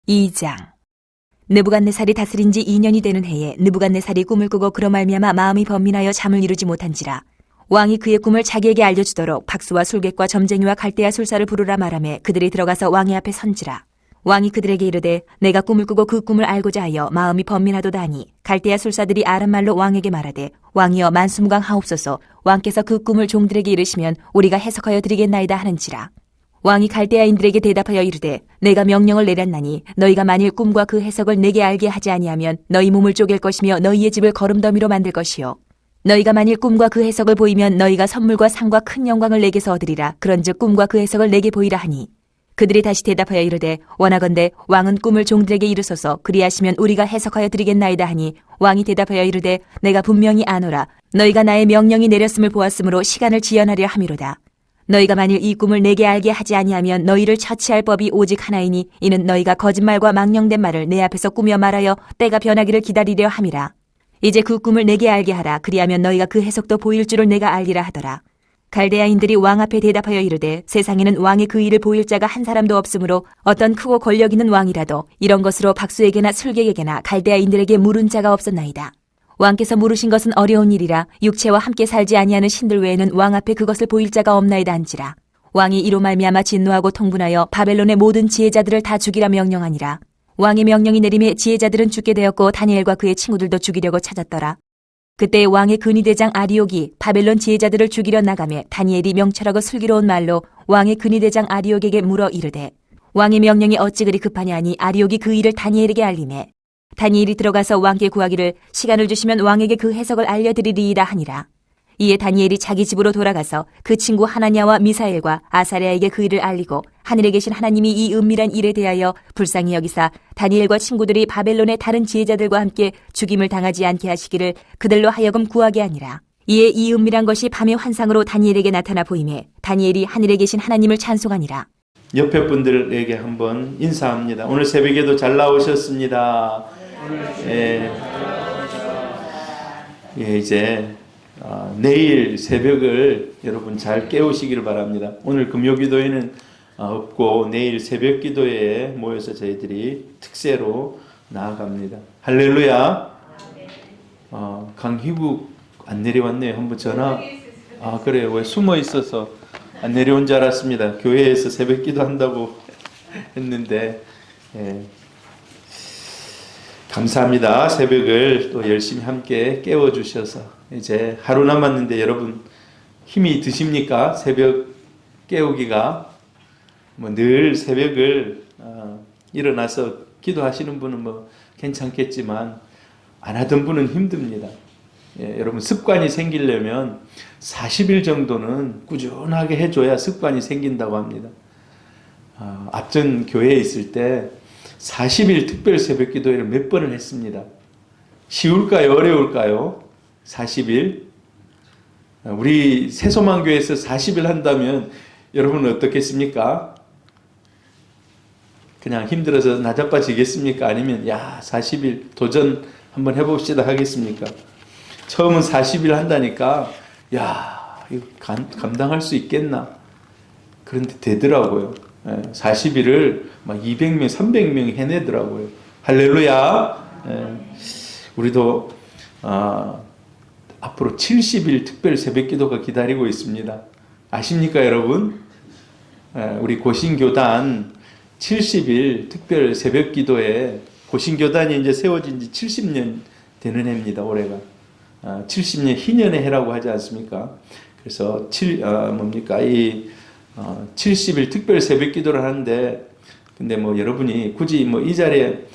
2장. 느부갓네살이 다스린 지 2년이 되는 해에 느부갓네살이 꿈을 꾸고 그로 말미암아 마음이 번민하여 잠을 이루지 못한지라. 왕이 그의 꿈을 자기에게 알려주도록 박수와 술객과 점쟁이와 갈대아 술사를 부르라 말하매 그들이 들어가서 왕의 앞에 선지라. 왕이 그들에게 이르되 내가 꿈을 꾸고 그 꿈을 알고자 하여 마음이 번민하도다 하니 갈대아 술사들이 아람말로 왕에게 말하되 왕이여 만수무강하옵소서. 왕께서 그 꿈을 종들에게 이르시면 우리가 해석하여 드리겠나이다 하는지라. 왕이 갈대아인들에게 대답하여 이르되 내가 명령을 내렸나니 너희가 만일 꿈과 그 해석을 내게 알게 하지 아니하면 너희 몸을 쪼갤 것이며 너희의 집을 거름더미로 만들 것이요 너희가 만일 꿈과 그 해석을 보이면 너희가 선물과 상과 큰 영광을 내게서 얻으리라. 그런즉 꿈과 그 해석을 내게 보이라 하니 그들이 다시 대답하여 이르되 원하건대 왕은 꿈을 종들에게 이르소서. 그리하시면 우리가 해석하여 드리겠나이다 하니 왕이 대답하여 이르되 내가 분명히 아노라. 너희가 나의 명령이 내렸음을 보았으므로 시간을 지연하려 함이로다. 너희가 만일 이 꿈을 내게 알게 하지 아니하면 너희를 처치할 법이 오직 하나이니 이는 너희가 거짓말과 망령된 말을 내 앞에서 꾸며 말하여 때가 변하기를 기다리려 함이라. 이제 그 꿈을 내게 알게 하라. 그리하면 너희가 그 해석도 보일 줄을 내가 알리라 하더라. 갈대아인들이 왕 앞에 대답하여 이르되 세상에는 왕의 그 일을 보일 자가 한 사람도 없으므로 어떤 크고 권력 있는 왕이라도 이런 것으로 박수에게나 술객에게나 갈대아인들에게 물은 자가 없었나이다. 왕께서 물으신 것은 어려운 일이라 육체와 함께 살지 아니하는 신들 외에는 왕 앞에 그것을 보일 자가 없나이다 한지라. 왕이 이로 말미암아 진노하고 통분하여 바벨론의 모든 지혜자들을 다 죽이라 명령하니라. 왕의 명령이 내림에 지혜자들은 죽게 되었고 다니엘과 그의 친구들도 죽이려고 찾았더라. 그때 왕의 근위대장 아리옥이 바벨론 지혜자들을 죽이려 나가매 다니엘이 명철하고 슬기로운 말로 왕의 근위대장 아리옥에게 물어 이르되 왕의 명령이 어찌 그리 급하냐 하니 아리옥이 그 일을 다니엘에게 알리매 다니엘이 들어가서 왕께 구하기를 시간을 주시면 왕에게 그 해석을 알려드리리이다 하니라. 이에 다니엘이 자기 집으로 돌아가서 그 친구 하나냐와 미사엘과 아사랴에게 그 일을 알리고 하늘에 계신 하나님이 이 은밀한 일에 대하여 불쌍히 여기사 다니엘과 친구들이 바벨론의 다른 지혜자들과 함께 죽임을 당하지 않게 하시기를 그들로 하여금 구하게 하니라. 이에 이 은밀한 것이 밤의 환상으로 다니엘에게 나타나 보이매 다니엘이 하늘에 계신 하나님을 찬송하니라. 옆에 분들에게 한번 인사합니다. 오늘 새벽에도 잘 나오셨습니다. 이제 내일 새벽을 여러분 잘 깨우시기를 바랍니다. 오늘 금요기도회는 없고 내일 새벽 기도회에 모여서 저희들이 특세로 나아갑니다. 할렐루야. 강희국 안 내려왔네요. 한번 전화. 그래요. 왜 숨어 있어서 안 내려온 줄 알았습니다. 교회에서 새벽 기도 한다고 했는데 감사합니다. 새벽을 또 열심히 함께 깨워주셔서 이제 하루 남았는데 여러분 힘이 드십니까? 새벽 깨우기가 늘 새벽을 일어나서 기도하시는 분은 괜찮겠지만 안 하던 분은 힘듭니다. 여러분 습관이 생기려면 40일 정도는 꾸준하게 해줘야 습관이 생긴다고 합니다. 앞전 교회에 있을 때 40일 특별 새벽 기도회를 몇 번을 했습니다. 쉬울까요? 어려울까요? 40일? 우리 새소망교회에서 40일 한다면 여러분은 어떻겠습니까? 그냥 힘들어서 나자빠지겠습니까? 아니면 40일 도전 한번 해봅시다 하겠습니까? 처음은 40일 한다니까 이거 감당할 수 있겠나? 그런데 되더라고요. 40일을 막 200명, 300명이 해내더라고요. 할렐루야. 우리도 앞으로 70일 특별 새벽기도가 기다리고 있습니다. 아십니까 여러분? 우리 고신교단 70일 특별 새벽기도에 고신교단이 이제 세워진 지 70년 되는 해입니다. 올해가 70년 희년의 해라고 하지 않습니까? 그래서 70일 특별 새벽 기도를 하는데 근데 여러분이 굳이 이 자리에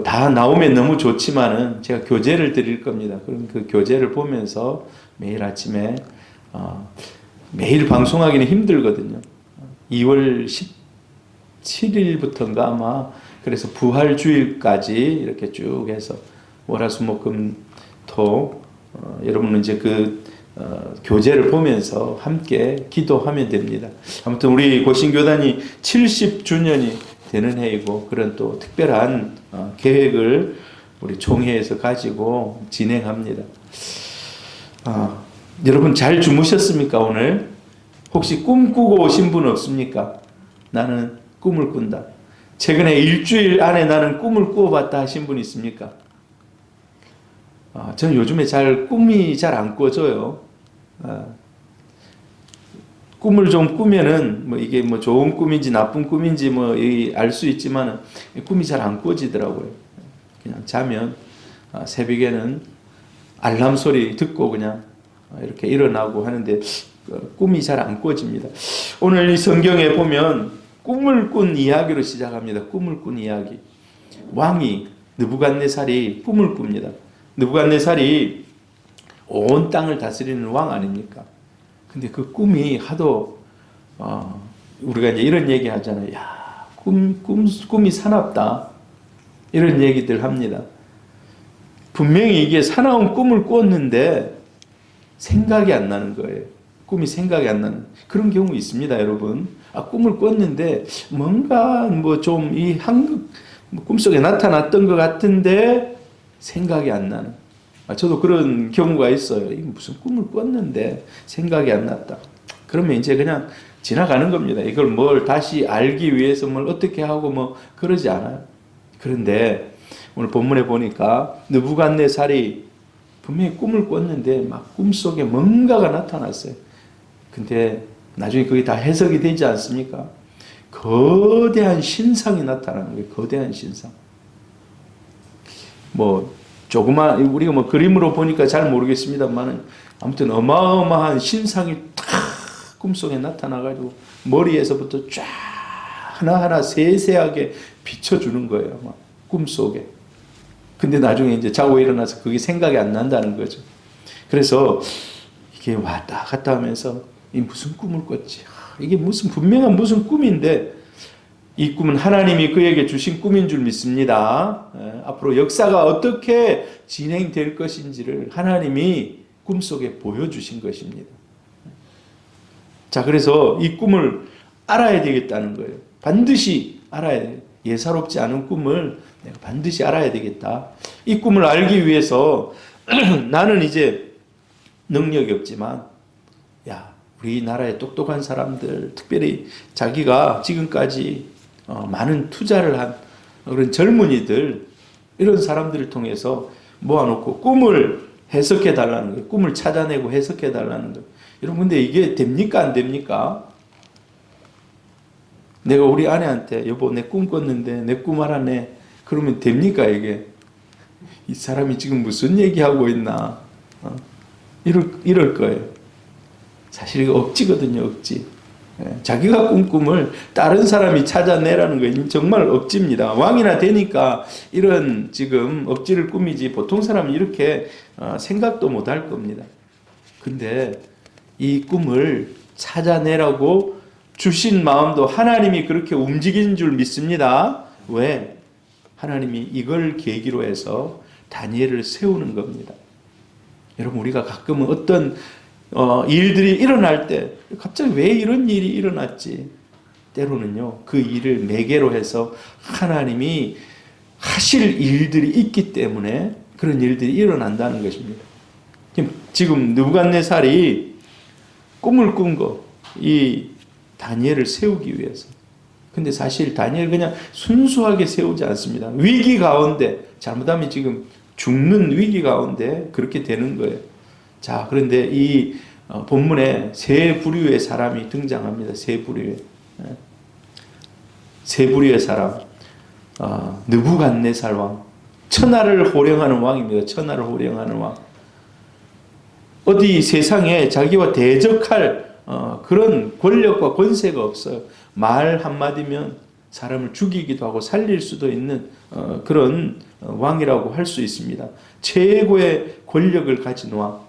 다 나오면 너무 좋지만은 제가 교재를 드릴 겁니다. 그럼 그 교재를 보면서 매일 아침에 매일 방송하기는 힘들거든요. 2월 17일부터인가 아마 그래서 부활주일까지 이렇게 쭉 해서 월화수목금토 여러분은 이제 교재를 보면서 함께 기도하면 됩니다. 아무튼 우리 고신교단이 70주년이 되는 해이고 그런 또 특별한 계획을 우리 총회에서 가지고 진행합니다. 여러분 잘 주무셨습니까 오늘? 혹시 꿈꾸고 오신 분 없습니까? 나는 꿈을 꾼다. 최근에 일주일 안에 나는 꿈을 꾸어봤다 하신 분 있습니까? 저는 요즘에 꿈이 잘 안 꿔져요. 꿈을 좀 꾸면은 이게 좋은 꿈인지 나쁜 꿈인지 알 수 있지만 꿈이 잘 안 꿔지더라고요. 그냥 자면 새벽에는 알람 소리 듣고 그냥 이렇게 일어나고 하는데 꿈이 잘 안 꿔집니다. 오늘 이 성경에 보면 꿈을 꾼 이야기로 시작합니다. 꿈을 꾼 이야기. 왕이 느부갓네살이 꿈을 꿉니다. 느부갓네살이 온 땅을 다스리는 왕 아닙니까? 근데 그 꿈이 하도 우리가 이제 이런 얘기 하잖아요. 야, 꿈이 사납다. 이런 얘기들 합니다. 분명히 이게 사나운 꿈을 꿨는데 생각이 안 나는 거예요. 꿈이 생각이 안 나는 그런 경우 있습니다, 여러분. 꿈을 꿨는데 뭔가 좀 이 꿈속에 나타났던 것 같은데 생각이 안 나는. 저도 그런 경우가 있어요. 이게 무슨 꿈을 꿨는데 생각이 안 났다. 그러면 이제 그냥 지나가는 겁니다. 이걸 뭘 다시 알기 위해서 뭘 어떻게 하고 그러지 않아요. 그런데 오늘 본문에 보니까 느부갓네살이 분명히 꿈을 꿨는데 막 꿈속에 뭔가가 나타났어요. 근데 나중에 그게 다 해석이 되지 않습니까? 거대한 신상이 나타나는 거예요. 거대한 신상. 조그만 우리가 그림으로 보니까 잘 모르겠습니다만은 아무튼 어마어마한 신상이 탁 꿈속에 나타나가지고 머리에서부터 쫙 하나하나 세세하게 비춰주는 거예요. 막 꿈속에. 근데 나중에 이제 자고 일어나서 그게 생각이 안 난다는 거죠. 그래서 이게 왔다 갔다 하면서 이 무슨 꿈을 꿨지? 이게 분명한 무슨 꿈인데 이 꿈은 하나님이 그에게 주신 꿈인 줄 믿습니다. 앞으로 역사가 어떻게 진행될 것인지를 하나님이 꿈속에 보여주신 것입니다. 자, 그래서 이 꿈을 알아야 되겠다는 거예요. 반드시 알아야 돼요. 예사롭지 않은 꿈을 내가 반드시 알아야 되겠다. 이 꿈을 알기 위해서 나는 이제 능력이 없지만 우리나라의 똑똑한 사람들, 특별히 자기가 지금까지 많은 투자를 한 그런 젊은이들, 이런 사람들을 통해서 모아놓고 꿈을 해석해 달라는 거예요. 꿈을 찾아내고 해석해 달라는 거예요. 여러분, 근데 이게 됩니까? 안 됩니까? 내가 우리 아내한테 여보 내 꿈 꿨는데 내 꿈 알아내. 그러면 됩니까 이게? 이 사람이 지금 무슨 얘기하고 있나? 이럴 거예요. 사실 이거 억지거든요, 억지. 자기가 꾼 꿈을 다른 사람이 찾아내라는 거 정말 억지입니다. 왕이나 되니까 이런 지금 억지를 꾸미지 보통 사람은 이렇게 생각도 못 할 겁니다. 근데 이 꿈을 찾아내라고 주신 마음도 하나님이 그렇게 움직인 줄 믿습니다. 왜? 하나님이 이걸 계기로 해서 다니엘을 세우는 겁니다. 여러분, 우리가 가끔은 어떤 일들이 일어날 때 갑자기 왜 이런 일이 일어났지? 때로는요, 그 일을 매개로 해서 하나님이 하실 일들이 있기 때문에 그런 일들이 일어난다는 것입니다. 지금 느부갓네살이 꿈을 꾼 거, 이 다니엘을 세우기 위해서. 근데 사실 다니엘 그냥 순수하게 세우지 않습니다. 위기 가운데, 잘못하면 지금 죽는 위기 가운데 그렇게 되는 거예요. 자, 그런데 이 본문에 세 부류의 사람이 등장합니다. 세 부류의 사람. 느부갓네살 왕. 천하를 호령하는 왕입니다. 천하를 호령하는 왕. 어디 세상에 자기와 대적할 그런 권력과 권세가 없어요. 말 한마디면 사람을 죽이기도 하고 살릴 수도 있는 그런 왕이라고 할 수 있습니다. 최고의 권력을 가진 왕.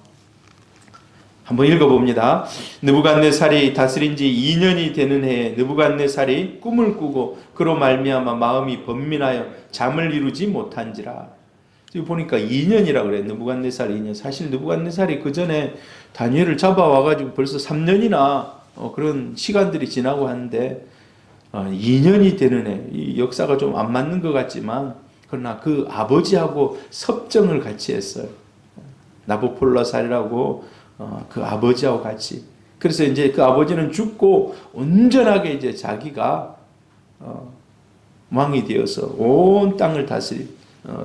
한번 읽어봅니다. 느부갓네살이 다스린 지 2년이 되는 해에 느부갓네살이 꿈을 꾸고 그로 말미암아 마음이 번민하여 잠을 이루지 못한지라. 지금 보니까 2년이라고 그래요. 느부갓네살 2년. 사실 느부갓네살이 그 전에 다니엘을 잡아와가지고 벌써 3년이나 그런 시간들이 지나고 하는데 2년이 되는 해. 이 역사가 좀 안 맞는 것 같지만 그러나 그 아버지하고 섭정을 같이 했어요. 나부콜라살이라고 그 아버지하고 같이. 그래서 이제 그 아버지는 죽고 온전하게 이제 자기가 왕이 되어서 온 땅을 다스린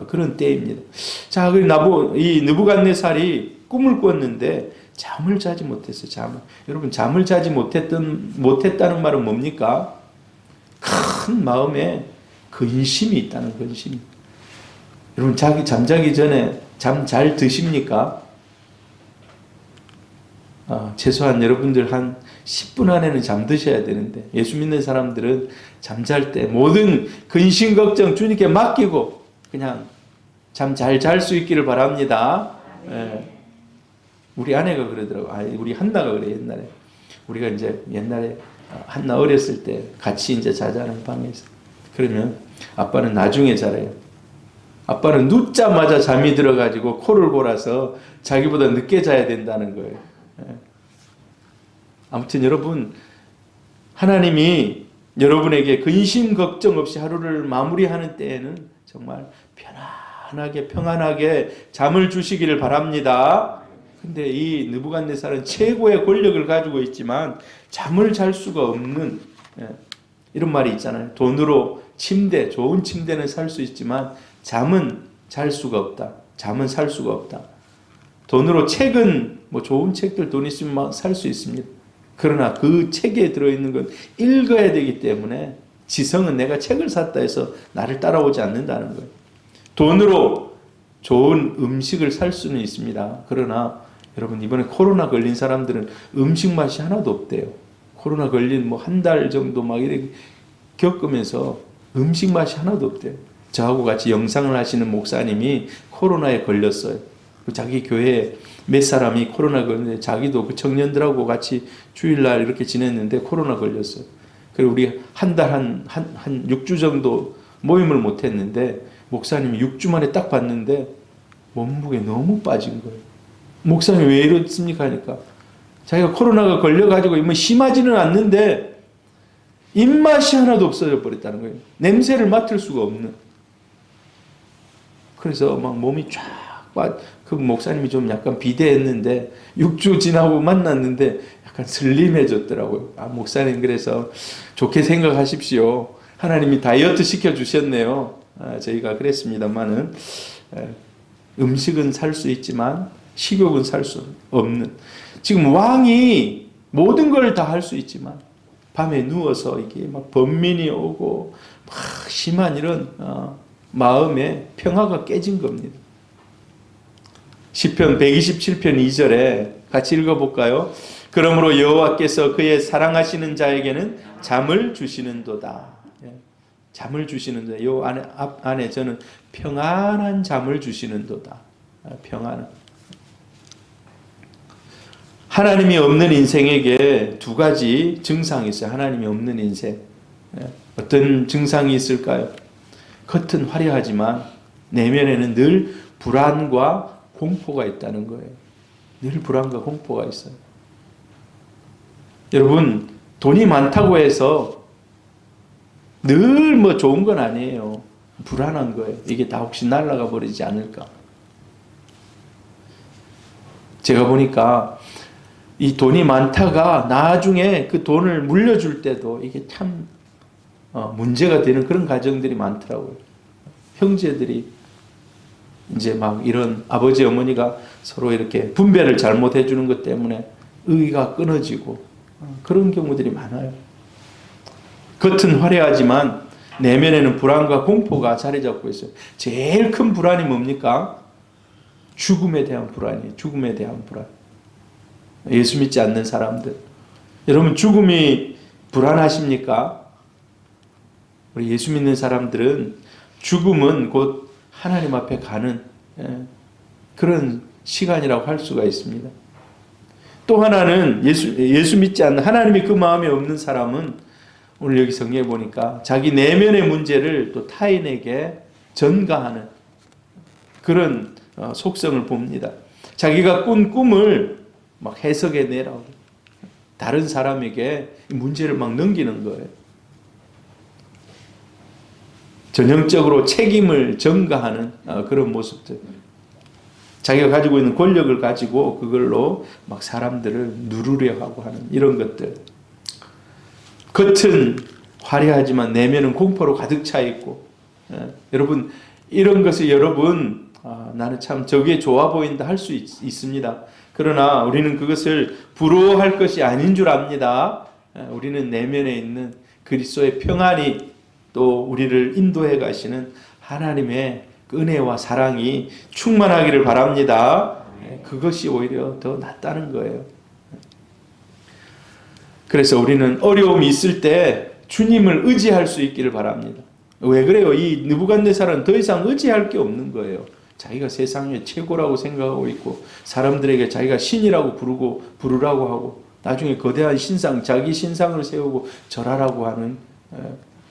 그런 때입니다. 자, 이 느부갓네살이 꿈을 꿨는데 잠을 자지 못했어요. 여러분, 잠을 자지 못했다는 말은 뭡니까? 큰 마음에 근심이 있다는 근심. 여러분, 잠자기 전에 잠 잘 드십니까? 최소한 여러분들 한 10분 안에는 잠드셔야 되는데, 예수 믿는 사람들은 잠잘 때 모든 근심 걱정 주님께 맡기고 그냥 잠 잘 잘 수 있기를 바랍니다. 예. 우리 아내가 그러더라고. 우리 한나가 그래, 옛날에. 우리가 이제 옛날에 한나 어렸을 때 같이 이제 자자는 방에서. 그러면 아빠는 나중에 자래요. 아빠는 눕자마자 잠이 들어가지고 코를 골아서 자기보다 늦게 자야 된다는 거예요. 예. 아무튼 여러분, 하나님이 여러분에게 근심 걱정 없이 하루를 마무리하는 때에는 정말 편안하게 평안하게 잠을 주시기를 바랍니다. 근데 이 느부갓네살은 최고의 권력을 가지고 있지만 잠을 잘 수가 없는, 이런 말이 있잖아요. 돈으로 좋은 침대는 살 수 있지만 잠은 잘 수가 없다. 잠은 살 수가 없다. 돈으로 책은 좋은 책들 돈 있으면 살 수 있습니다. 그러나 그 책에 들어있는 건 읽어야 되기 때문에 지성은 내가 책을 샀다 해서 나를 따라오지 않는다는 거예요. 돈으로 좋은 음식을 살 수는 있습니다. 그러나 여러분, 이번에 코로나 걸린 사람들은 음식 맛이 하나도 없대요. 코로나 걸린 한 달 정도 이렇게 겪으면서 음식 맛이 하나도 없대요. 저하고 같이 영상을 하시는 목사님이 코로나에 걸렸어요. 자기 교회에 몇 사람이 코로나 걸렸는데 자기도 그 청년들하고 같이 주일날 이렇게 지냈는데 코로나 걸렸어요. 그리고 우리 한 6주 정도 모임을 못 했는데 목사님이 6주 만에 딱 봤는데 몸무게 너무 빠진 거예요. 목사님 왜 이렇습니까? 하니까 자기가 코로나가 걸려가지고 심하지는 않는데 입맛이 하나도 없어져 버렸다는 거예요. 냄새를 맡을 수가 없는. 그래서 몸이 그 목사님이 좀 약간 비대했는데 6주 지나고 만났는데 약간 슬림해졌더라고요. 목사님 그래서 좋게 생각하십시오. 하나님이 다이어트 시켜주셨네요. 저희가 그랬습니다만은 음식은 살 수 있지만 식욕은 살 수 없는. 지금 왕이 모든 걸 다 할 수 있지만 밤에 누워서 이게 번민이 오고 심한 이런 마음의 평화가 깨진 겁니다. 시편 127편 2절에 같이 읽어볼까요? 그러므로 여호와께서 그의 사랑하시는 자에게는 잠을 주시는도다. 잠을 주시는도다. 요 안에 저는 평안한 잠을 주시는도다. 평안한. 하나님이 없는 인생에게 두 가지 증상이 있어요. 하나님이 없는 인생. 어떤 증상이 있을까요? 겉은 화려하지만 내면에는 늘 불안과 공포가 있다는 거예요. 늘 불안과 공포가 있어요. 여러분, 돈이 많다고 해서 늘 좋은 건 아니에요. 불안한 거예요. 이게 다 혹시 날아가 버리지 않을까. 제가 보니까 이 돈이 많다가 나중에 그 돈을 물려줄 때도 이게 참 문제가 되는 그런 가정들이 많더라고요. 형제들이 이제 이런 아버지 어머니가 서로 이렇게 분배를 잘못해 주는 것 때문에 의가 끊어지고 그런 경우들이 많아요. 겉은 화려하지만 내면에는 불안과 공포가 자리 잡고 있어요. 제일 큰 불안이 뭡니까? 죽음에 대한 불안이에요. 죽음에 대한 불안. 예수 믿지 않는 사람들. 여러분, 죽음이 불안하십니까? 우리 예수 믿는 사람들은 죽음은 곧 하나님 앞에 가는 그런 시간이라고 할 수가 있습니다. 또 하나는 예수 믿지 않는, 하나님이 그 마음에 없는 사람은 오늘 여기 성경에 보니까 자기 내면의 문제를 또 타인에게 전가하는 그런 속성을 봅니다. 자기가 꾼 꿈을 해석해 내라고 다른 사람에게 문제를 넘기는 거예요. 전형적으로 책임을 전가하는 그런 모습들. 자기가 가지고 있는 권력을 가지고 그걸로 사람들을 누르려 하고 하는 이런 것들. 겉은 화려하지만 내면은 공포로 가득 차 있고, 여러분 이런 것을 여러분 나는 참 저게 좋아 보인다 할 수 있습니다. 그러나 우리는 그것을 부러워할 것이 아닌 줄 압니다. 우리는 내면에 있는 그리스도의 평안이 또 우리를 인도해 가시는 하나님의 은혜와 사랑이 충만하기를 바랍니다. 그것이 오히려 더 낫다는 거예요. 그래서 우리는 어려움이 있을 때 주님을 의지할 수 있기를 바랍니다. 왜 그래요? 이 느부갓네살은 더 이상 의지할 게 없는 거예요. 자기가 세상의 최고라고 생각하고 있고 사람들에게 자기가 신이라고 부르라고 하고 나중에 거대한 신상, 자기 신상을 세우고 절하라고 하는,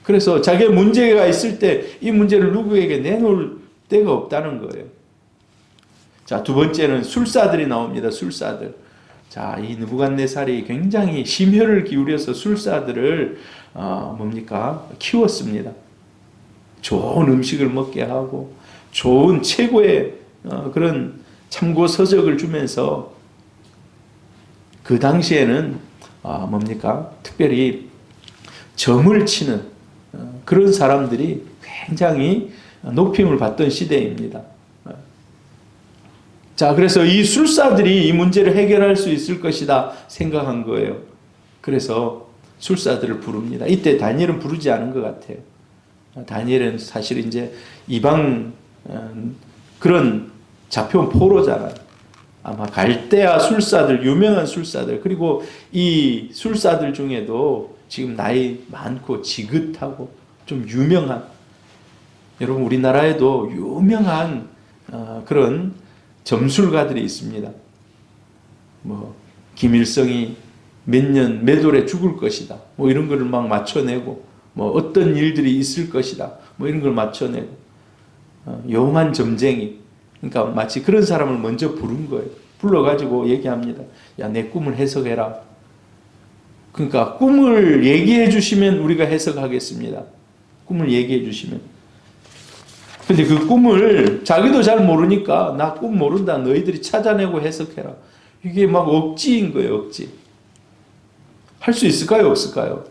그래서 자기의 문제가 있을 때 이 문제를 누구에게 내놓을 데가 없다는 거예요. 자, 두 번째는 술사들이 나옵니다. 술사들. 자, 이 느부갓네살이 굉장히 심혈을 기울여서 술사들을 키웠습니다. 좋은 음식을 먹게 하고 좋은 최고의 그런 참고 서적을 주면서 그 당시에는 특별히 점을 치는 그런 사람들이 굉장히 높임을 받던 시대입니다. 자, 그래서 이 술사들이 이 문제를 해결할 수 있을 것이다 생각한 거예요. 그래서 술사들을 부릅니다. 이때 다니엘은 부르지 않은 것 같아요. 다니엘은 사실 이제 이방 그런 잡혀온 포로잖아요. 아마 갈대아 술사들, 유명한 술사들, 그리고 이 술사들 중에도 지금 나이 많고 지긋하고 좀 유명한, 여러분 우리나라에도 유명한 그런 점술가들이 있습니다. 뭐 김일성이 몇 월에 죽을 것이다, 뭐 이런 거를 막 맞춰내고, 뭐 어떤 일들이 있을 것이다, 뭐 이런 걸 맞춰내고, 용한 점쟁이, 그러니까 마치 그런 사람을 먼저 부른 거예요. 불러가지고 얘기합니다. 야, 내 꿈을 해석해라. 그러니까 꿈을 얘기해 주시면 우리가 해석하겠습니다. 꿈을 얘기해 주시면. 근데 그 꿈을 자기도 잘 모르니까 나 꿈 모른다, 너희들이 찾아내고 해석해라. 이게 막 억지인 거예요. 억지. 할 수 있을까요? 없을까요?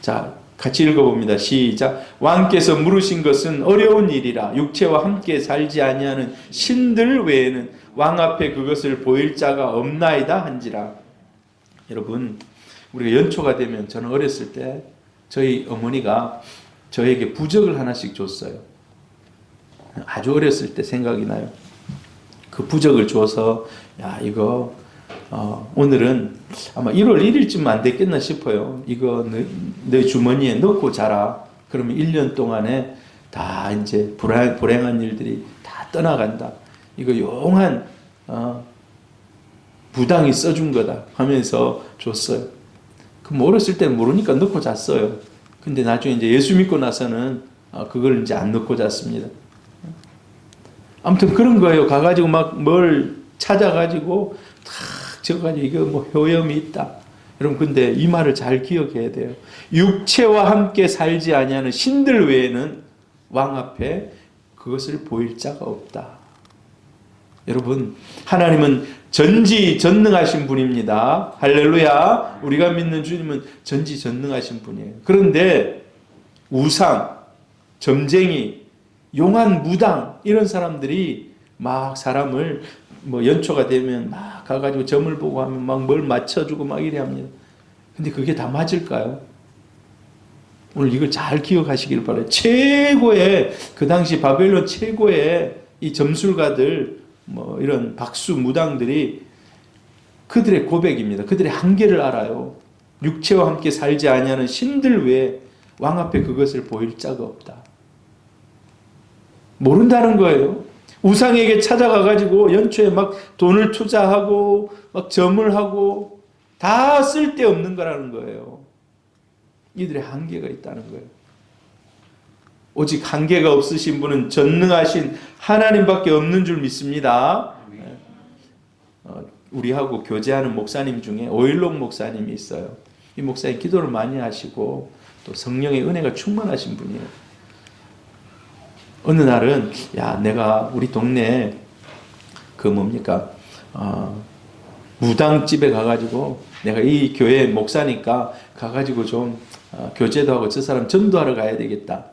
자, 같이 읽어봅니다. 시작. 왕께서 물으신 것은 어려운 일이라. 육체와 함께 살지 아니하는 신들 외에는 왕 앞에 그것을 보일 자가 없나이다 한지라. 여러분, 우리가 연초가 되면, 저는 어렸을 때 저희 어머니가 저에게 부적을 하나씩 줬어요. 아주 어렸을 때 생각이 나요. 그 부적을 줘서, 야, 이거 오늘은 아마 1월 1일쯤 안 됐겠나 싶어요. 이거 너 주머니에 넣고 자라. 그러면 1년 동안에 다 이제 불행한 일들이 다 떠나간다. 이거 용한 무당이 써준 거다 하면서 줬어요. 그럼 어렸을 때는 모르니까 넣고 잤어요. 근데 나중에 이제 예수 믿고 나서는 그걸 이제 안 넣고 잤습니다. 아무튼 그런 거예요. 가가지고 막 뭘 찾아가지고 탁 적어가지고 이거 뭐 효염이 있다. 여러분, 근데 이 말을 잘 기억해야 돼요. 육체와 함께 살지 아니하는 신들 외에는 왕 앞에 그것을 보일 자가 없다. 여러분, 하나님은 전지전능하신 분입니다. 할렐루야. 우리가 믿는 주님은 전지전능하신 분이에요. 그런데 우상, 점쟁이, 용한 무당, 이런 사람들이 막 사람을 뭐 연초가 되면 막 가가지고 점을 보고 하면 막 뭘 맞춰주고 막 이래 합니다. 근데 그게 다 맞을까요? 오늘 이걸 잘 기억하시길 바라요. 최고의, 그 당시 바벨론 최고의 이 점술가들, 뭐 이런 박수 무당들이 그들의 고백입니다. 그들의 한계를 알아요. 육체와 함께 살지 아니하는 신들 외에 왕 앞에 그것을 보일 자가 없다. 모른다는 거예요. 우상에게 찾아가가지고 연초에 막 돈을 투자하고 막 점을 하고 다 쓸데없는 거라는 거예요. 이들의 한계가 있다는 거예요. 오직 한계가 없으신 분은 전능하신 하나님밖에 없는 줄 믿습니다. 우리하고 교제하는 목사님 중에 오일록 목사님이 있어요. 이 목사님 기도를 많이 하시고 또 성령의 은혜가 충만하신 분이에요. 어느 날은, 야, 내가 우리 동네에 무당집에 가가지고 내가 이 교회 목사니까 가가지고 좀 교제도 하고 저 사람 전도하러 가야 되겠다.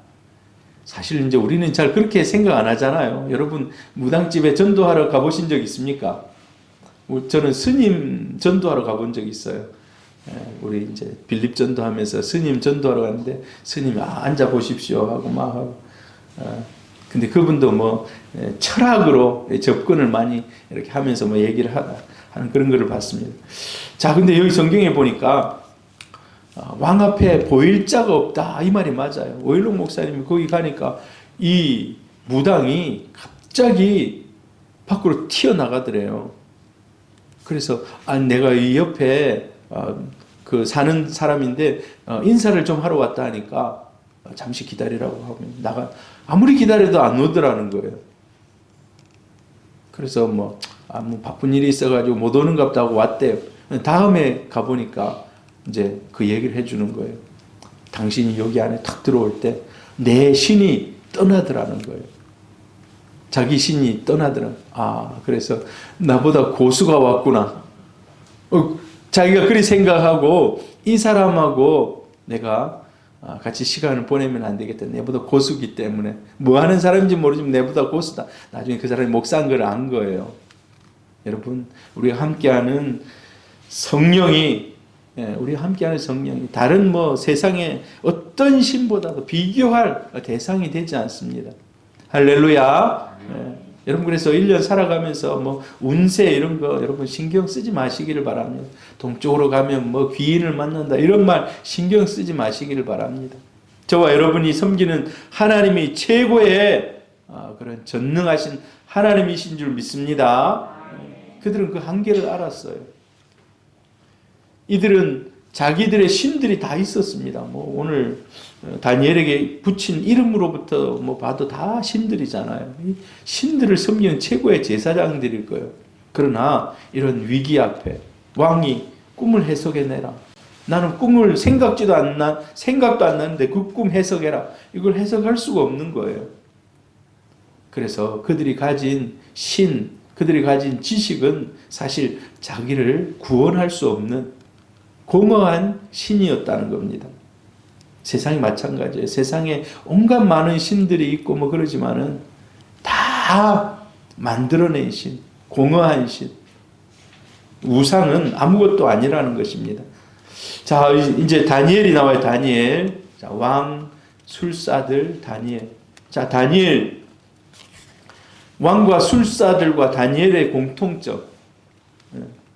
사실 이제 우리는 잘 그렇게 생각 안 하잖아요. 여러분 무당집에 전도하러 가보신 적 있습니까? 저는 스님 전도하러 가본 적이 있어요. 우리 이제 빌립 전도하면서 스님 전도하러 갔는데 스님이 앉아 보십시오 하고 막 하고 근데 그분도 뭐 철학으로 접근을 많이 이렇게 하면서 뭐 얘기를 하는 그런 거를 봤습니다. 자, 근데 여기 성경에 보니까 왕 앞에 보일 자가 없다 이 말이 맞아요. 오일록 목사님이 거기 가니까 이 무당이 갑자기 밖으로 튀어나가더래요. 그래서 내가 이 옆에 그 사는 사람인데 인사를 좀 하러 왔다 하니까 잠시 기다리라고 하고 아무리 기다려도 안 오더라는 거예요. 그래서 뭐 바쁜 일이 있어가지고 못 오는가 보다 하고 왔대요. 다음에 가보니까 이제 그 얘기를 해주는 거예요. 당신이 여기 안에 탁 들어올 때 내 신이 떠나더라는 거예요. 자기 신이 떠나더라. 그래서 나보다 고수가 왔구나. 자기가 그리 생각하고 이 사람하고 내가 같이 시간을 보내면 안 되겠다. 내보다 고수기 때문에 뭐 하는 사람인지 모르지만 내보다 고수다. 나중에 그 사람이 목사인 걸 안 거예요. 여러분 우리가 함께하는 성령이 우리가 함께하는 성령이 다른 뭐 세상의 어떤 신보다도 비교할 대상이 되지 않습니다. 할렐루야. 여러분 그래서 1년 살아가면서 뭐 운세 이런 거 여러분 신경 쓰지 마시기를 바랍니다. 동쪽으로 가면 뭐 귀인을 만난다 이런 말 신경 쓰지 마시기를 바랍니다. 저와 여러분이 섬기는 하나님이 최고의 그런 전능하신 하나님이신 줄 믿습니다. 그들은 그 한계를 알았어요. 이들은 자기들의 신들이 다 있었습니다. 뭐 오늘 다니엘에게 붙인 이름으로부터 뭐 봐도 다 신들이잖아요. 신들을 섬기는 최고의 제사장들일 거예요. 그러나 이런 위기 앞에 왕이 꿈을 해석해내라. 나는 꿈을 생각도 안 나는데 그 꿈 해석해라. 이걸 해석할 수가 없는 거예요. 그래서 그들이 가진 그들이 가진 지식은 사실 자기를 구원할 수 없는 공허한 신이었다는 겁니다. 세상이 마찬가지예요. 세상에 온갖 많은 신들이 있고 뭐 그러지만은 다 만들어낸 신, 공허한 신. 우상은 아무것도 아니라는 것입니다. 자, 이제 다니엘이 나와요. 다니엘. 자, 왕 술사들 다니엘. 자, 다니엘 왕과 술사들과 다니엘의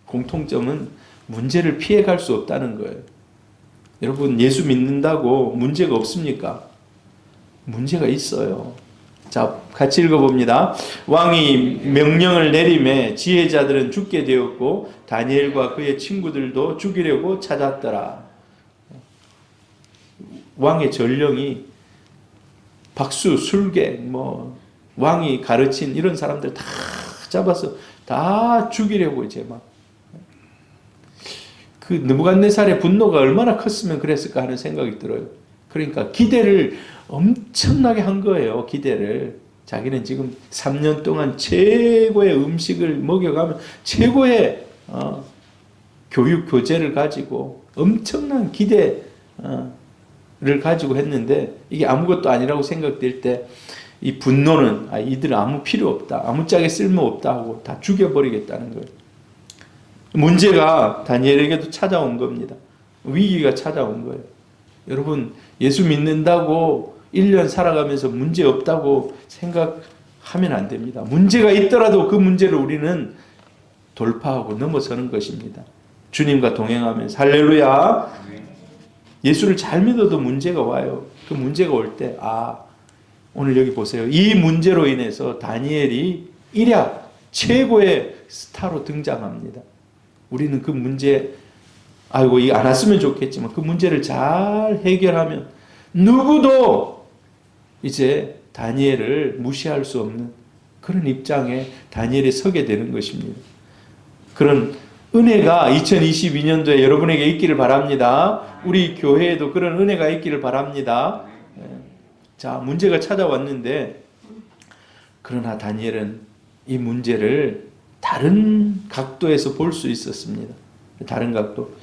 공통점은 문제를 피해갈 수 없다는 거예요. 여러분 예수 믿는다고 문제가 없습니까? 문제가 있어요. 자, 같이 읽어봅니다. 왕이 명령을 내림에 지혜자들은 죽게 되었고 다니엘과 그의 친구들도 죽이려고 찾았더라. 왕의 전령이 박수, 술객, 뭐 왕이 가르친 이런 사람들 다 잡아서 다 죽이려고 이제 막 그 느부갓네살의 분노가 얼마나 컸으면 그랬을까 하는 생각이 들어요. 그러니까 기대를 엄청나게 한 거예요. 기대를. 자기는 지금 3년 동안 최고의 음식을 먹여가면 최고의 교육 교재를 가지고 엄청난 기대를 가지고 했는데 이게 아무것도 아니라고 생각될 때 이 분노는 이들은 아무 필요 없다. 아무짝에 쓸모 없다 하고 다 죽여버리겠다는 거예요. 문제가 다니엘에게도 찾아온 겁니다. 위기가 찾아온 거예요. 여러분 예수 믿는다고 1년 살아가면서 문제 없다고 생각하면 안 됩니다. 문제가 있더라도 그 문제를 우리는 돌파하고 넘어서는 것입니다. 주님과 동행하면서 할렐루야. 예수를 잘 믿어도 문제가 와요. 그 문제가 올 때 오늘 여기 보세요. 이 문제로 인해서 다니엘이 일약 최고의 스타로 등장합니다. 우리는 그 문제 이거 안 왔으면 좋겠지만 그 문제를 잘 해결하면 누구도 이제 다니엘을 무시할 수 없는 그런 입장에 다니엘이 서게 되는 것입니다. 그런 은혜가 2022년도에 여러분에게 있기를 바랍니다. 우리 교회에도 그런 은혜가 있기를 바랍니다. 자, 문제가 찾아왔는데 그러나 다니엘은 이 문제를 다른 각도에서 볼 수 있었습니다. 다른 각도.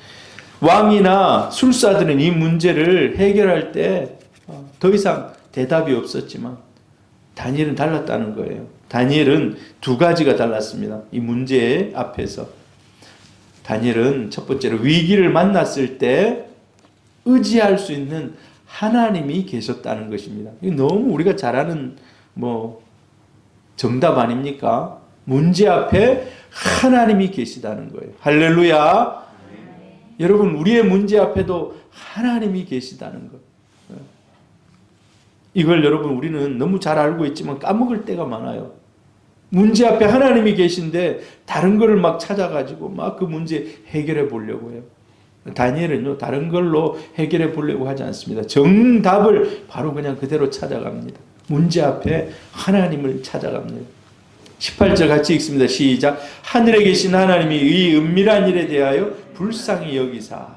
왕이나 술사들은 이 문제를 해결할 때 더 이상 대답이 없었지만 다니엘은 달랐다는 거예요. 다니엘은 두 가지가 달랐습니다. 이 문제 앞에서. 다니엘은 첫 번째로 위기를 만났을 때 의지할 수 있는 하나님이 계셨다는 것입니다. 이게 너무 우리가 잘 아는 정답 아닙니까? 문제 앞에 하나님이 계시다는 거예요. 할렐루야. 여러분, 우리의 문제 앞에도 하나님이 계시다는 것. 이걸 여러분 우리는 너무 잘 알고 있지만 까먹을 때가 많아요. 문제 앞에 하나님이 계신데 다른 거를 막 찾아가지고 막 그 문제 해결해 보려고 해요. 다니엘은요, 다른 걸로 해결해 보려고 하지 않습니다. 정답을 바로 그냥 그대로 찾아갑니다. 문제 앞에 하나님을 찾아갑니다. 18절 같이 읽습니다. 시작. 하늘에 계신 하나님이 이 은밀한 일에 대하여 불쌍히 여기사.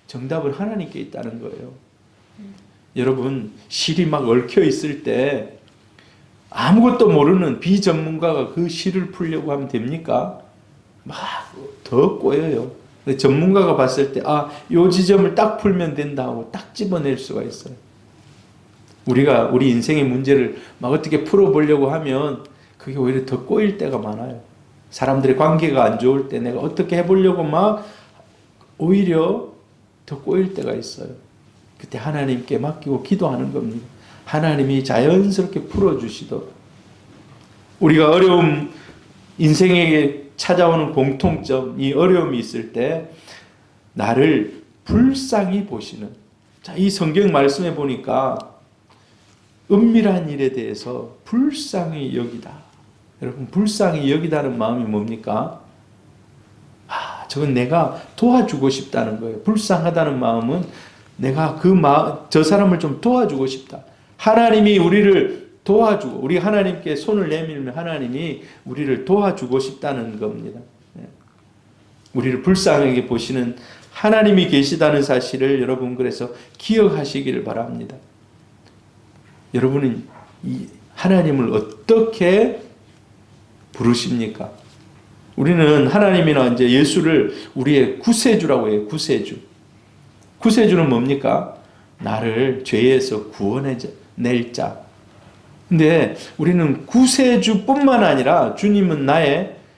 정답은 하나님께 있다는 거예요. 여러분, 실이 막 얽혀 있을 때 아무것도 모르는 비전문가가 그 실을 풀려고 하면 됩니까? 막 더 꼬여요. 전문가가 봤을 때 요 지점을 딱 풀면 된다 하고 딱 집어낼 수가 있어요. 우리가 우리 인생의 문제를 막 어떻게 풀어보려고 하면 그게 오히려 더 꼬일 때가 많아요. 사람들의 관계가 안 좋을 때 내가 어떻게 해보려고 막 오히려 더 꼬일 때가 있어요. 그때 하나님께 맡기고 기도하는 겁니다. 하나님이 자연스럽게 풀어주시도록. 우리가 어려움, 인생에게 찾아오는 공통점, 이 어려움이 있을 때 나를 불쌍히 보시는, 자, 이 성경 말씀에 보니까 은밀한 일에 대해서 불쌍히 여기다. 여러분, 불쌍히 여기다는 마음이 뭡니까? 저건 내가 도와주고 싶다는 거예요. 불쌍하다는 마음은 내가 저 사람을 좀 도와주고 싶다. 하나님이 우리를 도와주고, 우리 하나님께 손을 내밀면 하나님이 우리를 도와주고 싶다는 겁니다. 우리를 불쌍하게 보시는 하나님이 계시다는 사실을 여러분 그래서 기억하시기를 바랍니다. 여러분은 이 하나님을 어떻게 부르십니까? 우리는 하나님이나 이제 예수를 우리의 구세주라고 해요. 구세주. 구세주는 뭡니까? 나를 죄에서 구원해낼 자. 근데 우리는 구세주뿐만 아니라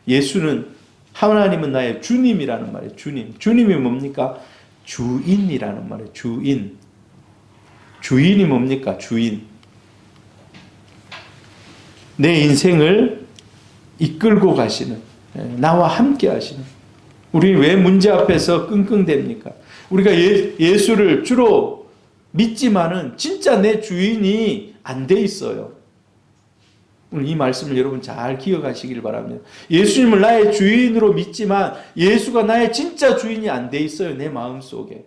예수는, 하나님은 나의 주님이라는 말이에요. 주님. 주님이 뭡니까? 주인이라는 말이에요. 주인. 주인이 뭡니까? 주인. 내 인생을 이끌고 가시는, 나와 함께 하시는. 우리 왜 문제 앞에서 끙끙댑니까? 우리가 예수를 주로 믿지만은 진짜 내 주인이 안 돼 있어요. 오늘 이 말씀을 여러분 잘 기억하시길 바랍니다. 예수님을 나의 주인으로 믿지만 예수가 나의 진짜 주인이 안 돼 있어요. 내 마음속에.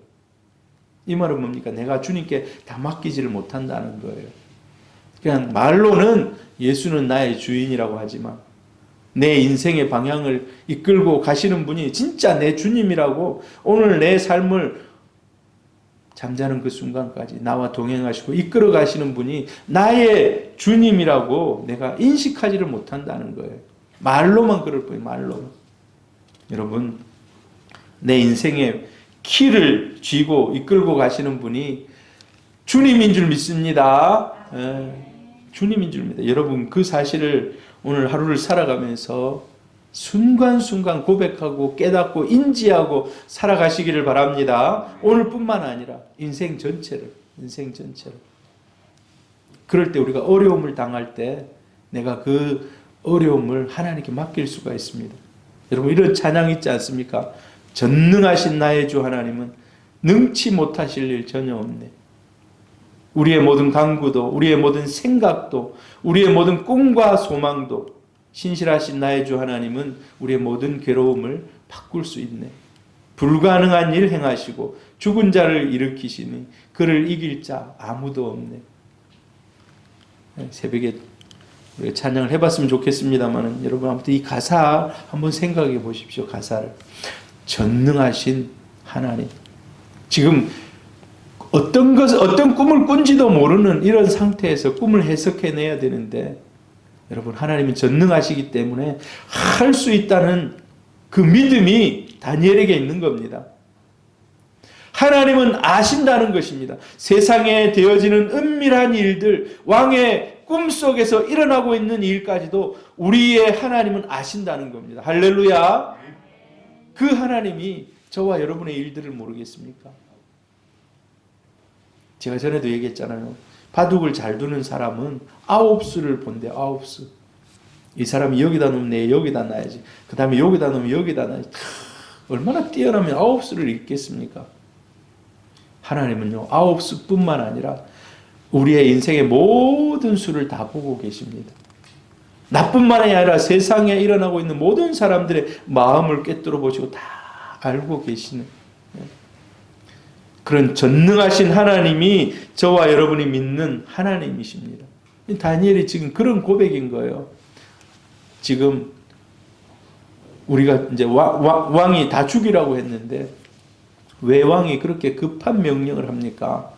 이 말은 뭡니까? 내가 주님께 다 맡기지를 못한다는 거예요. 그냥 말로는 예수는 나의 주인이라고 하지만 내 인생의 방향을 이끌고 가시는 분이 진짜 내 주님이라고, 오늘 내 삶을 잠자는 그 순간까지 나와 동행하시고 이끌어 가시는 분이 나의 주님이라고 내가 인식하지를 못한다는 거예요. 말로만 그럴 뿐이에요. 말로만. 여러분, 내 인생의 키를 쥐고 이끌고 가시는 분이 주님인 줄 믿습니다. 주님인 줄 믿습니다. 여러분, 그 사실을 오늘 하루를 살아가면서 순간순간 고백하고 깨닫고 인지하고 살아가시기를 바랍니다. 오늘뿐만 아니라 인생 전체를. 그럴 때 우리가 어려움을 당할 때 내가 그 어려움을 하나님께 맡길 수가 있습니다. 여러분, 이런 찬양 있지 않습니까? 전능하신 나의 주 하나님은 능치 못하실 일 전혀 없네. 우리의 모든 간구도, 우리의 모든 생각도, 우리의 모든 꿈과 소망도 신실하신 나의 주 하나님은 우리의 모든 괴로움을 바꿀 수 있네. 불가능한 일 행하시고 죽은 자를 일으키시니 그를 이길 자 아무도 없네. 새벽에 우리가 찬양을 해봤으면 좋겠습니다만 여러분 아무튼 이 가사 한번 생각해 보십시오. 가사를. 전능하신 하나님. 지금 어떤 꿈을 꾼지도 모르는 이런 상태에서 꿈을 해석해내야 되는데, 여러분, 하나님은 전능하시기 때문에 할 수 있다는 그 믿음이 다니엘에게 있는 겁니다. 하나님은 아신다는 것입니다. 세상에 되어지는 은밀한 일들, 왕의 꿈속에서 일어나고 있는 일까지도 우리의 하나님은 아신다는 겁니다. 할렐루야. 그 하나님이 저와 여러분의 일들을 모르겠습니까? 제가 전에도 얘기했잖아요. 바둑을 잘 두는 사람은 9수를 본대. 9수. 이 사람이 여기다 놓으면 내 여기다 놔야지. 그 다음에 여기다 놓으면 여기다 놔야지. 얼마나 뛰어나면 9수를 읽겠습니까? 하나님은요, 9수뿐만 아니라 우리의 인생의 모든 수를 다 보고 계십니다. 나뿐만이 아니라 세상에 일어나고 있는 모든 사람들의 마음을 꿰뚫어 보시고 다 알고 계시는 그런 전능하신 하나님이 저와 여러분이 믿는 하나님이십니다. 다니엘이 지금 그런 고백인 거예요. 지금 우리가 이제 왕이 다 죽이라고 했는데 왜 왕이 그렇게 급한 명령을 합니까?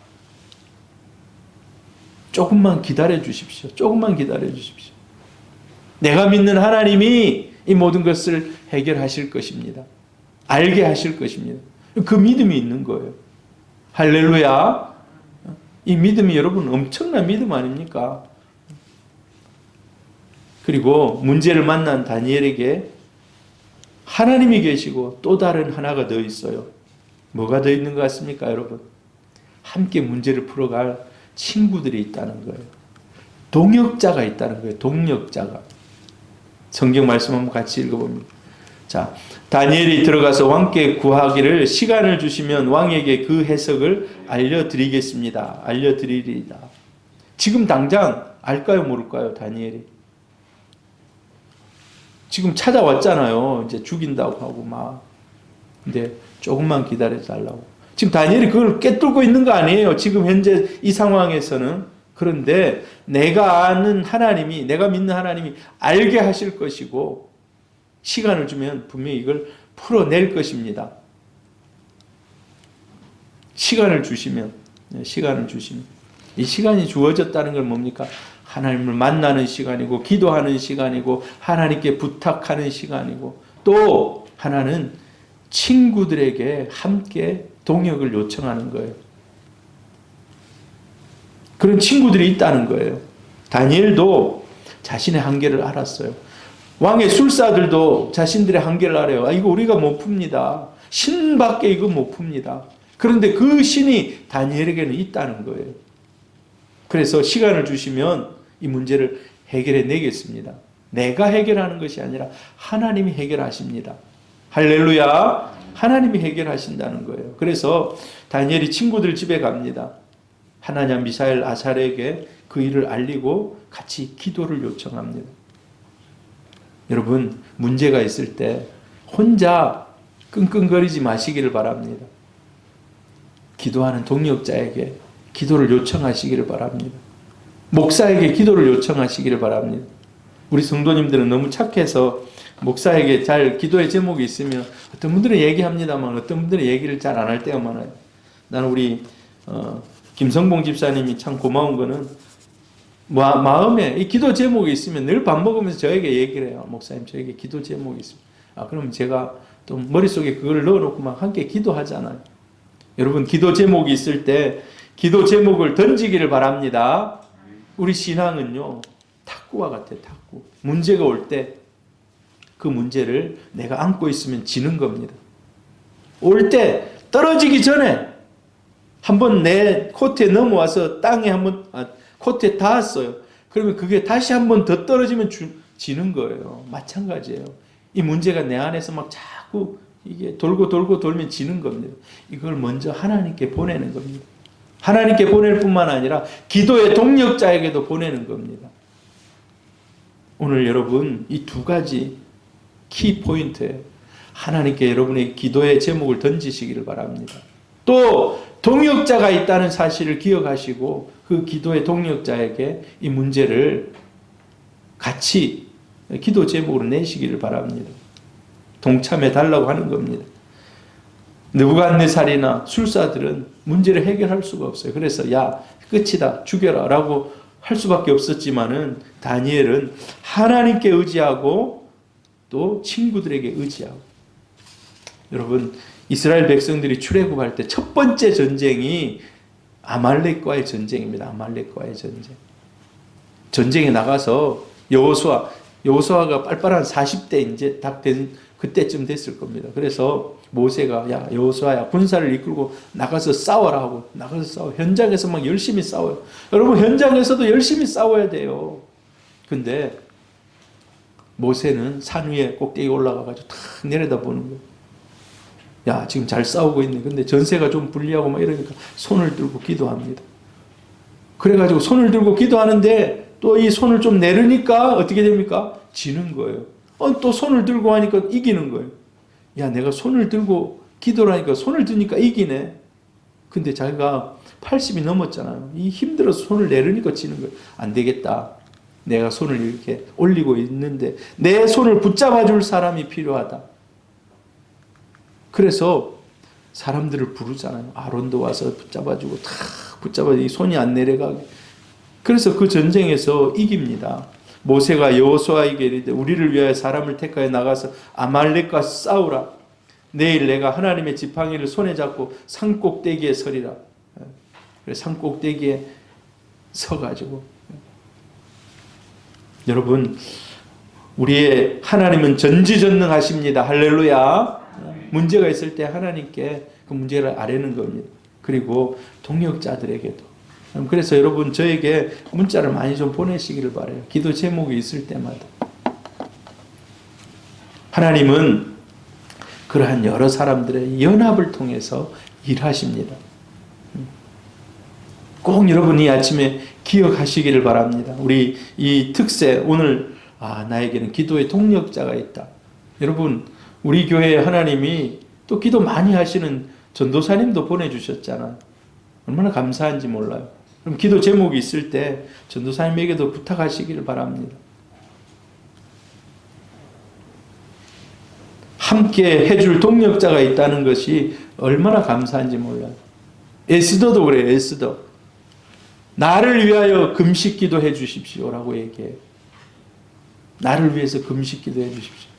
조금만 기다려 주십시오. 조금만 기다려 주십시오. 내가 믿는 하나님이 이 모든 것을 해결하실 것입니다. 알게 하실 것입니다. 그 믿음이 있는 거예요. 할렐루야. 이 믿음이 여러분 엄청난 믿음 아닙니까? 그리고 문제를 만난 다니엘에게 하나님이 계시고 또 다른 하나가 더 있어요. 뭐가 더 있는 것 같습니까, 여러분? 함께 문제를 풀어갈 친구들이 있다는 거예요. 동역자가 있다는 거예요. 동역자가. 성경 말씀 한번 같이 읽어봅니다. 자, 다니엘이 들어가서 왕께 구하기를 시간을 주시면 왕에게 그 해석을 알려드리겠습니다. 알려드리리이다. 지금 당장 알까요, 모를까요, 다니엘이? 지금 찾아왔잖아요. 이제 죽인다고 하고 막. 근데 조금만 기다려달라고. 지금 다니엘이 그걸 꿰뚫고 있는 거 아니에요. 지금 현재 이 상황에서는. 그런데 내가 아는 하나님이, 내가 믿는 하나님이 알게 하실 것이고 시간을 주면 분명히 이걸 풀어낼 것입니다. 시간을 주시면 이 시간이 주어졌다는 건 뭡니까? 하나님을 만나는 시간이고 기도하는 시간이고 하나님께 부탁하는 시간이고 또 하나는 친구들에게 함께 동역을 요청하는 거예요. 그런 친구들이 있다는 거예요. 다니엘도 자신의 한계를 알았어요. 왕의 술사들도 자신들의 한계를 알아요. 이거 우리가 못 풉니다. 신밖에 이거 못 풉니다. 그런데 그 신이 다니엘에게는 있다는 거예요. 그래서 시간을 주시면 이 문제를 해결해 내겠습니다. 내가 해결하는 것이 아니라 하나님이 해결하십니다. 할렐루야. 하나님이 해결하신다는 거예요. 그래서 다니엘이 친구들 집에 갑니다. 하나냐, 미사엘, 아사랴에게 그 일을 알리고 같이 기도를 요청합니다. 여러분, 문제가 있을 때 혼자 끙끙거리지 마시기를 바랍니다. 기도하는 동역자에게 기도를 요청하시기를 바랍니다. 목사에게 기도를 요청하시기를 바랍니다. 우리 성도님들은 너무 착해서 목사에게 잘 기도의 제목이 있으면 어떤 분들은 얘기합니다만 어떤 분들은 얘기를 잘 안 할 때가 많아요. 나는 우리 김성봉 집사님이 참 고마운 거는 마음에 이 기도 제목이 있으면 늘 밥 먹으면서 저에게 얘기를 해요. 목사님, 저에게 기도 제목이 있습니다. 그럼 제가 또 머릿속에 그걸 넣어놓고 막 함께 기도하잖아요. 여러분, 기도 제목이 있을 때 기도 제목을 던지기를 바랍니다. 우리 신앙은요, 탁구와 같아요. 탁구. 문제가 올 때 그 문제를 내가 안고 있으면 지는 겁니다. 올 때 떨어지기 전에 한번 내 코트에 넘어와서 땅에 한번 코트에 닿았어요. 그러면 그게 다시 한번 더 떨어지면 지는 거예요. 마찬가지예요. 이 문제가 내 안에서 막 자꾸 이게 돌고 돌면 지는 겁니다. 이걸 먼저 하나님께 보내는 겁니다. 하나님께 보낼 뿐만 아니라 기도의 동력자에게도 보내는 겁니다. 오늘 여러분 이 두 가지 키포인트에 하나님께 여러분의 기도의 제목을 던지시기를 바랍니다. 또 동역자가 있다는 사실을 기억하시고 그 기도의 동역자에게 이 문제를 같이 기도 제목으로 내시기를 바랍니다. 동참해 달라고 하는 겁니다. 느부갓네살이나 술사들은 문제를 해결할 수가 없어요. 그래서 야, 끝이다, 죽여라 라고 할 수밖에 없었지만은 다니엘은 하나님께 의지하고 또 친구들에게 의지하고 여러분, 이스라엘 백성들이 출애굽할 때 첫 번째 전쟁이 아말렉과의 전쟁입니다. 아말렉과의 전쟁. 전쟁에 나가서 여호수아가 빨빨한 40대 이제 딱 된 그때쯤 됐을 겁니다. 그래서 모세가 야 여호수아야 군사를 이끌고 나가서 싸워라 하고 나가서 싸워. 현장에서 막 열심히 싸워요. 여러분 현장에서도 열심히 싸워야 돼요. 근데 모세는 산 위에 꼭대기 올라가가지고 탁 내려다보는 거예요. 야 지금 잘 싸우고 있네. 근데 전세가 좀 불리하고 막 이러니까 손을 들고 기도합니다. 그래가지고 손을 들고 기도하는데 또 이 손을 좀 내리니까 어떻게 됩니까? 지는 거예요. 또 손을 들고 하니까 이기는 거예요. 야 내가 손을 들고 기도를 하니까 손을 드니까 이기네. 근데 자기가 80이 넘었잖아요. 이 힘들어서 손을 내리니까 지는 거예요. 안 되겠다. 내가 손을 이렇게 올리고 있는데 내 손을 붙잡아 줄 사람이 필요하다. 그래서 사람들을 부르잖아요. 아론도 와서 붙잡아주고 탁 붙잡아 이 손이 안 내려가게. 그래서 그 전쟁에서 이깁니다. 모세가 여호수아에게 이르되 우리를 위하여 사람을 택하여 나가서 아말렉과 싸우라. 내일 내가 하나님의 지팡이를 손에 잡고 산꼭대기에 서리라. 그래서 산꼭대기에 서가지고 여러분 우리의 하나님은 전지전능하십니다. 할렐루야. 문제가 있을 때 하나님께 그 문제를 아뢰는 겁니다. 그리고 동역자들에게도. 그래서 여러분 저에게 문자를 많이 좀 보내시기를 바라요. 기도 제목이 있을 때마다. 하나님은 그러한 여러 사람들의 연합을 통해서 일하십니다. 꼭 여러분이 아침에 기억하시기를 바랍니다. 우리 이 특세 오늘 나에게는 기도의 동력자가 있다. 여러분 우리 교회에 하나님이 또 기도 많이 하시는 전도사님도 보내주셨잖아요. 얼마나 감사한지 몰라요. 그럼 기도 제목이 있을 때 전도사님에게도 부탁하시기를 바랍니다. 함께 해줄 동력자가 있다는 것이 얼마나 감사한지 몰라요. 에스더도 그래요. 에스더. 나를 위하여 금식 기도해 주십시오라고 얘기해요. 나를 위해서 금식 기도해 주십시오.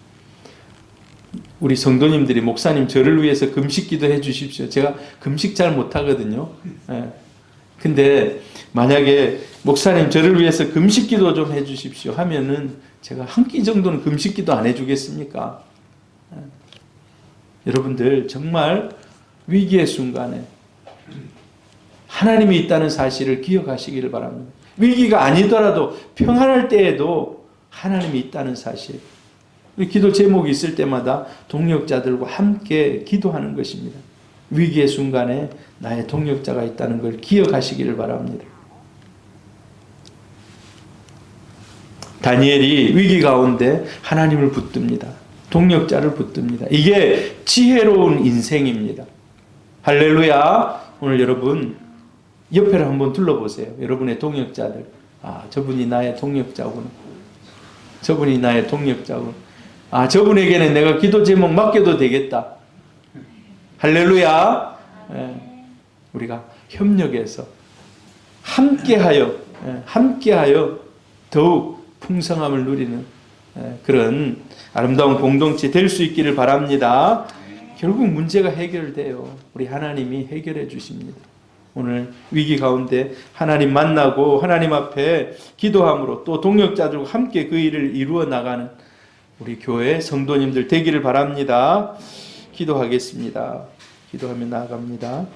우리 성도님들이 목사님 저를 위해서 금식 기도해 주십시오. 제가 금식 잘 못하거든요. 근데 만약에 목사님 저를 위해서 금식 기도 좀 해 주십시오 하면은 제가 한 끼 정도는 금식 기도 안 해 주겠습니까? 여러분들 정말 위기의 순간에 하나님이 있다는 사실을 기억하시기를 바랍니다. 위기가 아니더라도 평안할 때에도 하나님이 있다는 사실. 기도 제목이 있을 때마다 동력자들과 함께 기도하는 것입니다. 위기의 순간에 나의 동력자가 있다는 걸 기억하시기를 바랍니다. 다니엘이 위기 가운데 하나님을 붙듭니다. 동력자를 붙듭니다. 이게 지혜로운 인생입니다. 할렐루야. 오늘 여러분 옆에를 한번 둘러보세요. 여러분의 동역자들. 저분이 나의 동역자구나. 저분이 나의 동역자구나. 저분에게는 내가 기도 제목 맡겨도 되겠다. 할렐루야. 우리가 협력해서 함께하여 더욱 풍성함을 누리는 그런 아름다운 공동체 될 수 있기를 바랍니다. 결국 문제가 해결돼요. 우리 하나님이 해결해 주십니다. 오늘 위기 가운데 하나님 만나고 하나님 앞에 기도함으로 또 동역자들과 함께 그 일을 이루어 나가는 우리 교회 성도님들 되기를 바랍니다. 기도하겠습니다. 기도하며 나아갑니다.